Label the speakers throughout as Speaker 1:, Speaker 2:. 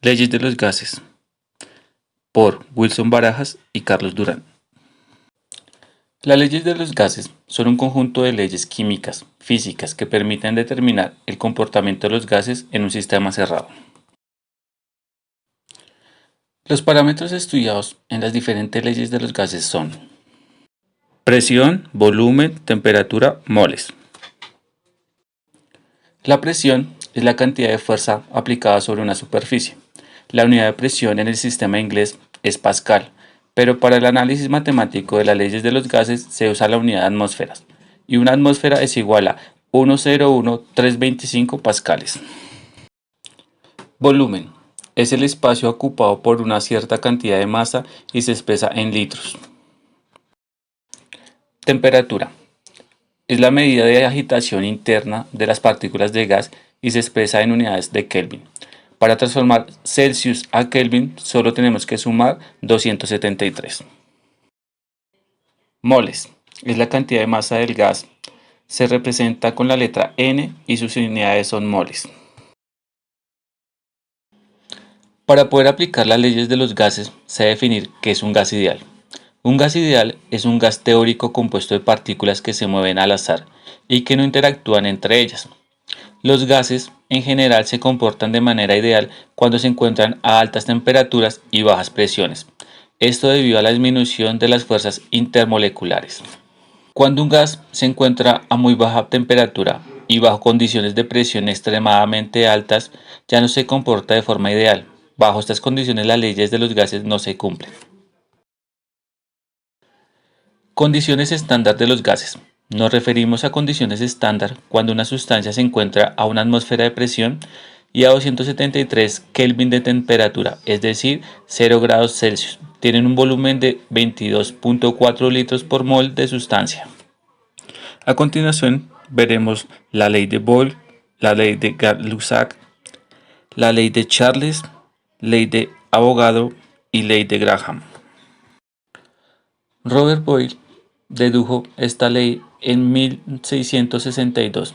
Speaker 1: Leyes de los gases, por Wilson Barajas y Carlos Durán. Las leyes de los gases son un conjunto de leyes químicas, físicas, que permiten determinar el comportamiento de los gases en un sistema cerrado. Los parámetros estudiados en las diferentes leyes de los gases son presión, volumen, temperatura, moles. La presión es la cantidad de fuerza aplicada sobre una superficie. La unidad de presión en el sistema inglés es Pascal, pero para el análisis matemático de las leyes de los gases se usa la unidad de atmósferas, y una atmósfera es igual a 101,325 pascales. Volumen es el espacio ocupado por una cierta cantidad de masa y se expresa en litros. Temperatura es la medida de agitación interna de las partículas de gas y se expresa en unidades de Kelvin. Para transformar Celsius a Kelvin solo tenemos que sumar 273. Moles es la cantidad de masa del gas. Se representa con la letra N y sus unidades son moles. Para poder aplicar las leyes de los gases se debe definir qué es un gas ideal. Un gas ideal es un gas teórico compuesto de partículas que se mueven al azar y que no interactúan entre ellas. Los gases en general se comportan de manera ideal cuando se encuentran a altas temperaturas y bajas presiones. Esto debido a la disminución de las fuerzas intermoleculares. Cuando un gas se encuentra a muy baja temperatura y bajo condiciones de presión extremadamente altas, ya no se comporta de forma ideal. Bajo estas condiciones las leyes de los gases no se cumplen. Condiciones estándar de los gases. Nos referimos a condiciones estándar cuando una sustancia se encuentra a una atmósfera de presión y a 273 Kelvin de temperatura, es decir, 0 grados Celsius. Tienen un volumen de 22,4 litros por mol de sustancia. A continuación veremos la ley de Boyle, la ley de Gay-Lussac, la ley de Charles, ley de Avogadro y ley de Graham. Robert Boyle dedujo esta ley en 1662.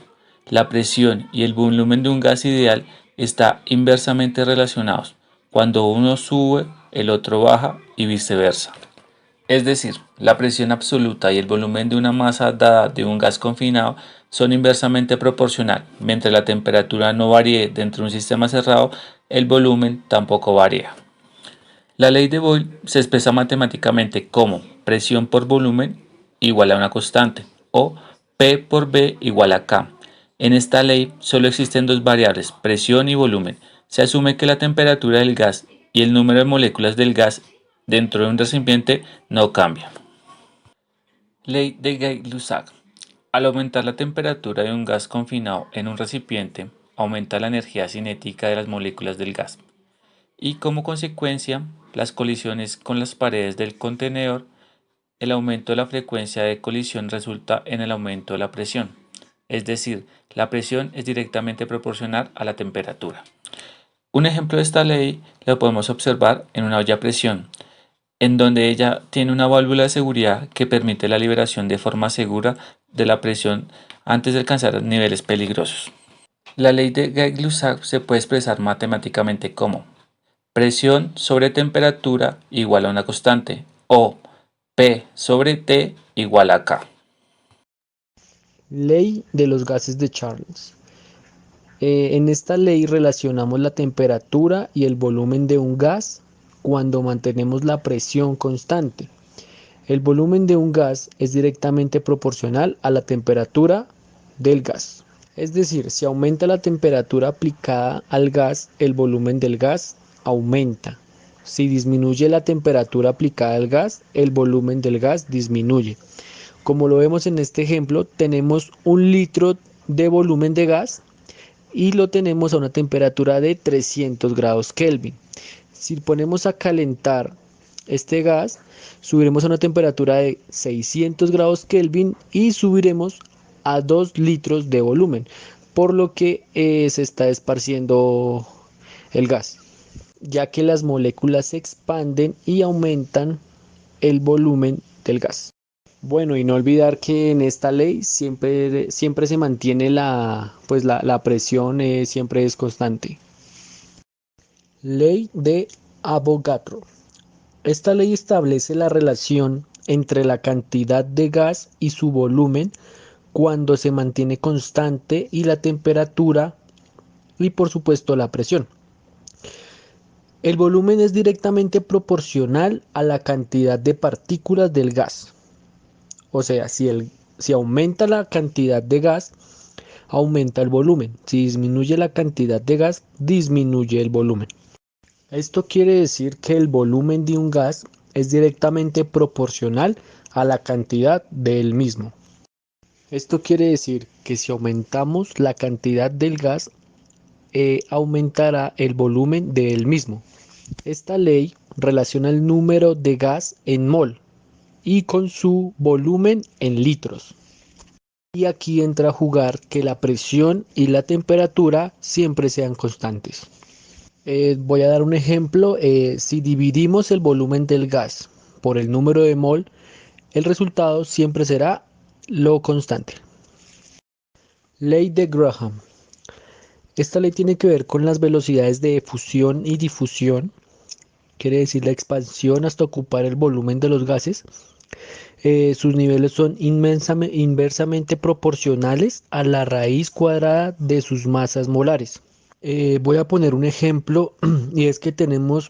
Speaker 1: La presión y el volumen de un gas ideal están inversamente relacionados. Cuando uno sube, el otro baja y viceversa. Es decir, la presión absoluta y el volumen de una masa dada de un gas confinado son inversamente proporcional. Mientras la temperatura no varíe dentro de un sistema cerrado, el volumen tampoco varía. La ley de Boyle se expresa matemáticamente como presión por volumen igual a una constante o P por B igual a K. En esta ley solo existen dos variables, presión y volumen. Se asume que la temperatura del gas y el número de moléculas del gas dentro de un recipiente no cambia. Ley de Gay-Lussac. Al aumentar la temperatura de un gas confinado en un recipiente, aumenta la energía cinética de las moléculas del gas y como consecuencia las colisiones con las paredes del contenedor. El aumento de la frecuencia de colisión resulta en el aumento de la presión, es decir, la presión es directamente proporcional a la temperatura. Un ejemplo de esta ley lo podemos observar en una olla a presión, en donde ella tiene una válvula de seguridad que permite la liberación de forma segura de la presión antes de alcanzar niveles peligrosos. La ley de Gay-Lussac se puede expresar matemáticamente como presión sobre temperatura igual a una constante o P sobre T igual a K.
Speaker 2: Ley de los gases de Charles. En esta ley relacionamos la temperatura y el volumen de un gas cuando mantenemos la presión constante. El volumen de un gas es directamente proporcional a la temperatura del gas. Es decir, si aumenta la temperatura aplicada al gas, el volumen del gas aumenta. Si disminuye la temperatura aplicada al gas, el volumen del gas disminuye. Como lo vemos en este ejemplo, tenemos 1 litro de volumen de gas y lo tenemos a una temperatura de 300 grados Kelvin. Si ponemos a calentar este gas, subiremos a una temperatura de 600 grados Kelvin y subiremos a 2 litros de volumen, por lo que se está esparciendo el gas, ya que las moléculas se expanden y aumentan el volumen del gas. Bueno, y no olvidar que en esta ley siempre se mantiene la presión, siempre es constante. Ley de Avogadro. Esta ley establece la relación entre la cantidad de gas y su volumen cuando se mantiene constante y la temperatura y por supuesto la presión. El volumen es directamente proporcional a la cantidad de partículas del gas. O sea, si aumenta la cantidad de gas, aumenta el volumen. Si disminuye la cantidad de gas, disminuye el volumen. Esto quiere decir que el volumen de un gas es directamente proporcional a la cantidad del mismo. Esto quiere decir que si aumentamos la cantidad del gas, aumentará el volumen del mismo. Esta ley relaciona el número de gas en mol y con su volumen en litros. Y aquí entra a jugar que la presión y la temperatura siempre sean constantes. Voy a dar un ejemplo. Si dividimos el volumen del gas por el número de mol, el resultado siempre será lo constante. Ley de Graham. Esta ley tiene que ver con las velocidades de efusión y difusión, quiere decir la expansión hasta ocupar el volumen de los gases. Sus niveles son inversamente proporcionales a la raíz cuadrada de sus masas molares. Voy a poner un ejemplo y es que tenemos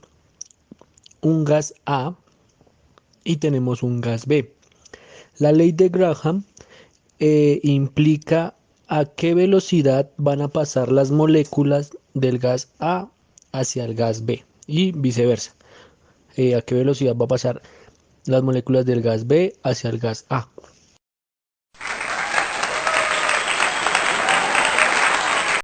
Speaker 2: un gas A y tenemos un gas B. La ley de Graham implica a qué velocidad van a pasar las moléculas del gas A hacia el gas B y viceversa. A qué velocidad va a pasar las moléculas del gas B hacia el gas A.